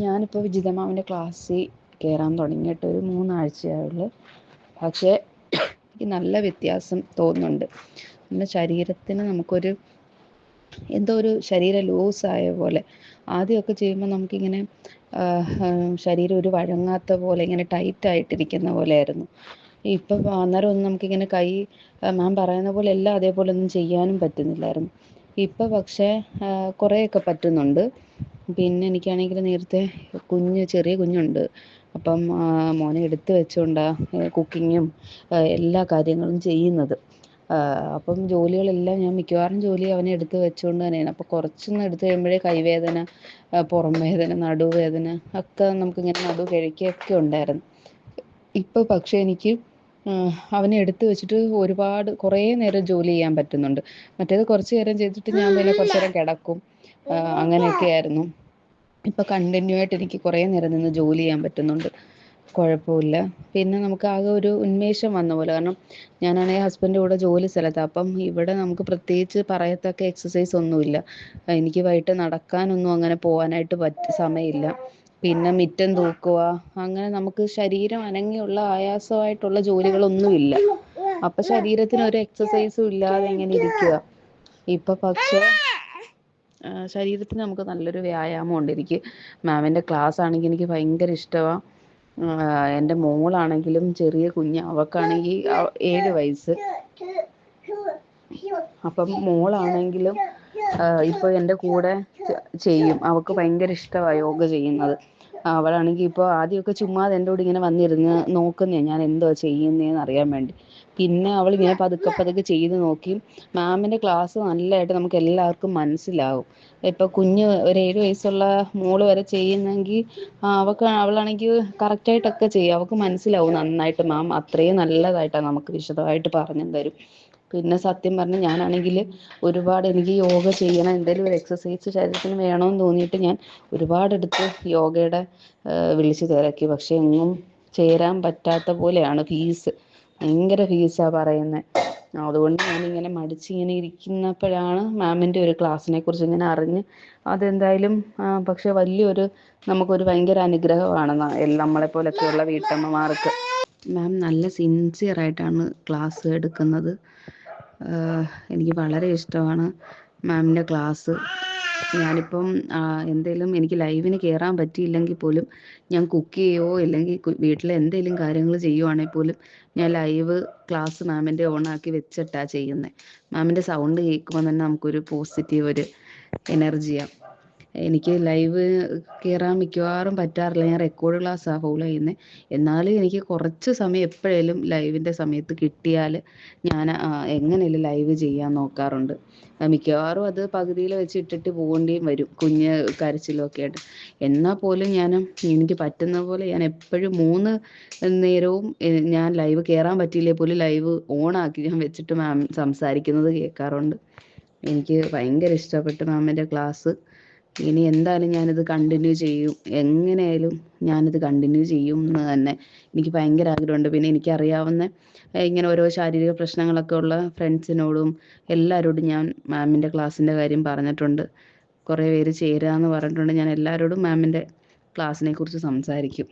ഞാനിപ്പോൾ വിജിത മാമിൻ്റെ ക്ലാസ്സിൽ കയറാൻ തുടങ്ങിയിട്ട് ഒരു 3 ആഴ്ചയായുള്ളൂ. പക്ഷേ എനിക്ക് നല്ല വ്യത്യാസം തോന്നുന്നുണ്ട്. നമ്മുടെ ശരീരത്തിന് നമുക്കൊരു എന്തോ ഒരു ശരീരം ലൂസായ പോലെ. ആദ്യമൊക്കെ ചെയ്യുമ്പോൾ നമുക്കിങ്ങനെ ശരീരം ഒരു വഴങ്ങാത്ത പോലെ ഇങ്ങനെ ടൈറ്റായിട്ടിരിക്കുന്ന പോലെയായിരുന്നു. ഇപ്പം അന്നേരം ഒന്നും നമുക്കിങ്ങനെ മാം പറയുന്ന പോലെ എല്ലാം അതേപോലെ ഒന്നും ചെയ്യാനും പറ്റുന്നില്ലായിരുന്നു. ഇപ്പം പക്ഷേ കുറേയൊക്കെ പറ്റുന്നുണ്ട്. പിന്നെ എനിക്കാണെങ്കിൽ നേരത്തെ ചെറിയ കുഞ്ഞുണ്ട്. അപ്പം മോനെ എടുത്ത് വെച്ചുകൊണ്ടാണ് കുക്കിങ്ങും എല്ലാ കാര്യങ്ങളും ചെയ്യുന്നത്. അപ്പം ജോലികളെല്ലാം ഞാൻ മിക്കവാറും ജോലി അവനെ എടുത്ത് വെച്ചുകൊണ്ട് തന്നെയാണ്. അപ്പോൾ കുറച്ചൊന്ന് എടുത്ത് കഴിയുമ്പോഴേ കൈവേദന, പുറം വേദന, നടുവേദന ഒക്കെ നമുക്കിങ്ങനെ കിഴക്കൊക്കെ ഉണ്ടായിരുന്നു. ഇപ്പോൾ പക്ഷേ എനിക്ക് അവനെ എടുത്ത് വെച്ചിട്ട് കുറേ നേരം ജോലി ചെയ്യാൻ പറ്റുന്നുണ്ട്. മറ്റേത് കുറച്ച് നേരം ചെയ്തിട്ട് ഞാൻ പിന്നെ കുറച്ച് നേരം കിടക്കും, അങ്ങനെയൊക്കെ ആയിരുന്നു. ഇപ്പോൾ കണ്ടിന്യൂ ആയിട്ട് എനിക്ക് കുറേ നേരം നിന്ന് ജോലി ചെയ്യാൻ പറ്റുന്നുണ്ട്, കുഴപ്പമില്ല. പിന്നെ നമുക്ക് ആകെ ഒരു ഉന്മേഷം വന്ന പോലെ. കാരണം ഞാനാണെങ്കിൽ ഹസ്ബൻഡിൻ്റെ കൂടെ ജോലി സ്ഥലത്താണ്. അപ്പം ഇവിടെ നമുക്ക് പ്രത്യേകിച്ച് പറയത്തക്ക എക്സസൈസ് ഒന്നുമില്ല. എനിക്ക് വൈകിട്ട് നടക്കാനൊന്നും അങ്ങനെ പോകാനായിട്ട് സമയമില്ല. പിന്നെ മുറ്റം തൂക്കുക, അങ്ങനെ നമുക്ക് ശരീരം അനങ്ങിയുള്ള ആയാസമായിട്ടുള്ള ജോലികളൊന്നുമില്ല. അപ്പം ശരീരത്തിന് ഒരു എക്സസൈസും ഇല്ലാതെ ഇങ്ങനെ ഇരിക്കുക. ഇപ്പം പക്ഷേ ശരീരത്തിന് നമുക്ക് നല്ലൊരു വ്യായാമം ഉണ്ട്. എനിക്ക് മാമിൻ്റെ ക്ലാസ് ആണെങ്കിൽ എനിക്ക് ഭയങ്കര ഇഷ്ടമാണ്. എൻ്റെ മോളാണെങ്കിലും ചെറിയ അവൾക്കാണെങ്കിൽ 7 വയസ്സ്. അപ്പം മോളാണെങ്കിലും ഇപ്പോൾ എൻ്റെ കൂടെ ചെയ്യും. അവൾക്ക് ഭയങ്കര ഇഷ്ടമാണ് യോഗ ചെയ്യുന്നത്. അവളാണെങ്കിൽ ഇപ്പോൾ ആദ്യമൊക്കെ ചുമ്മാതെ എൻ്റെ കൂടെ ഇങ്ങനെ വന്നിരുന്ന് നോക്കുന്നതാണ് ഞാൻ എന്തോ ചെയ്യുന്നതെന്ന് അറിയാൻ വേണ്ടി. പിന്നെ അവളിങ്ങനെ പതുക്കെ പതുക്കെ ചെയ്ത് നോക്കി. മാമിൻ്റെ ക്ലാസ് നല്ലതായിട്ട് നമുക്ക് എല്ലാവർക്കും മനസ്സിലാവും. ഇപ്പോൾ ഒരു 7 വയസ്സുള്ള മോള് വരെ ചെയ്യുന്നെങ്കിൽ അവളാണെങ്കിൽ കറക്റ്റായിട്ടൊക്കെ ചെയ്യും. അവൾക്ക് മനസ്സിലാവും നന്നായിട്ട്. മാം അത്രയും നല്ലതായിട്ടാണ് നമുക്ക് വിശദമായിട്ട് പറഞ്ഞു തരും. പിന്നെ സത്യം പറഞ്ഞാൽ ഞാനാണെങ്കിൽ എനിക്ക് യോഗ ചെയ്യണം, എന്തെങ്കിലും ഒരു എക്സസൈസ് ശരീരത്തിന് വേണമെന്ന് തോന്നിയിട്ട് ഞാൻ ഒരുപാടെടുത്ത് യോഗയുടെ വിളിച്ച് തിരക്കി. പക്ഷേ എങ്ങും ചേരാൻ പറ്റാത്ത പോലെയാണ്. ഭയങ്കര ഫീസാണ് പറയുന്നത്. അതുകൊണ്ട് ഞാനിങ്ങനെ മടിച്ചിങ്ങനെ ഇരിക്കുന്നപ്പോഴാണ് മാമിൻ്റെ ഒരു ക്ലാസ്സിനെ കുറിച്ച് ഇങ്ങനെ അറിഞ്ഞ് അതെന്തായാലും പക്ഷേ നമുക്കൊരു ഭയങ്കര അനുഗ്രഹമാണ് നമ്മളെപ്പോലൊക്കെയുള്ള വീട്ടമ്മമാർക്ക്. മാം നല്ല സിൻസിയറായിട്ടാണ് ക്ലാസ് എടുക്കുന്നത്. എനിക്ക് വളരെ ഇഷ്ടമാണ് മാമിൻ്റെ ക്ലാസ്. ഞാനിപ്പം എന്തെങ്കിലും എനിക്ക് ലൈവിന് കയറാൻ പറ്റിയില്ലെങ്കിൽ പോലും ഞാൻ കുക്ക് ചെയ്യുകയോ ഇല്ലെങ്കിൽ വീട്ടിലെ എന്തെങ്കിലും കാര്യങ്ങൾ ചെയ്യുവാണെങ്കിൽ പോലും ഞാൻ ലൈവ് ക്ലാസ് മാമിൻ്റെ ഓണാക്കി വെച്ചിട്ടാണ് ചെയ്യുന്നത്. മാമിൻ്റെ സൗണ്ട് കേൾക്കുമ്പോൾ തന്നെ നമുക്കൊരു പോസിറ്റീവ് ഒരു എനർജിയാണ്. എനിക്ക് ലൈവ് കയറാൻ മിക്കവാറും പറ്റാറില്ല. ഞാൻ റെക്കോർഡ് ക്ലാസ്സാണ് ഫോളോ ചെയ്യുന്നത്. എന്നാലും എനിക്ക് കുറച്ച് സമയം എപ്പോഴേലും ലൈവിൻ്റെ സമയത്ത് കിട്ടിയാൽ ഞാൻ എങ്ങനെയും ലൈവ് ചെയ്യാൻ നോക്കാറുണ്ട്. മിക്കവാറും അത് പകുതിയിൽ വെച്ച് ഇട്ടിട്ട് പോകേണ്ടിയും വരും, കരച്ചിലൊക്കെ ആയിട്ട്. എന്നാൽ പോലും എനിക്ക് പറ്റുന്ന പോലെ ഞാൻ എപ്പോഴും 3 നേരവും ഞാൻ ലൈവ് കയറാൻ പറ്റിയില്ലെങ്കിൽ പോലും ലൈവ് ഓണാക്കി ഞാൻ വെച്ചിട്ട് മാം സംസാരിക്കുന്നത് കേൾക്കാറുണ്ട്. എനിക്ക് ഭയങ്കര ഇഷ്ടപ്പെട്ടു മാമിൻ്റെ ക്ലാസ്. ഇനി എന്തായാലും ഞാനിത് കണ്ടിന്യൂ ചെയ്യും. എങ്ങനെയായാലും ഞാനിത് കണ്ടിന്യൂ ചെയ്യും എന്ന് തന്നെ എനിക്ക് ഭയങ്കര ആഗ്രഹമുണ്ട്. പിന്നെ എനിക്കറിയാവുന്ന ഇങ്ങനെ ഓരോ ശാരീരിക പ്രശ്നങ്ങളൊക്കെ ഉള്ള ഫ്രണ്ട്സിനോടും എല്ലാവരോടും ഞാൻ മാമിൻ്റെ ക്ലാസ്സിൻ്റെ കാര്യം പറഞ്ഞിട്ടുണ്ട്. കുറേ പേര് ചേരാമെന്ന് പറഞ്ഞിട്ടുണ്ട്. ഞാൻ എല്ലാവരോടും മാമിൻ്റെ ക്ലാസ്സിനെ കുറിച്ച് സംസാരിക്കും.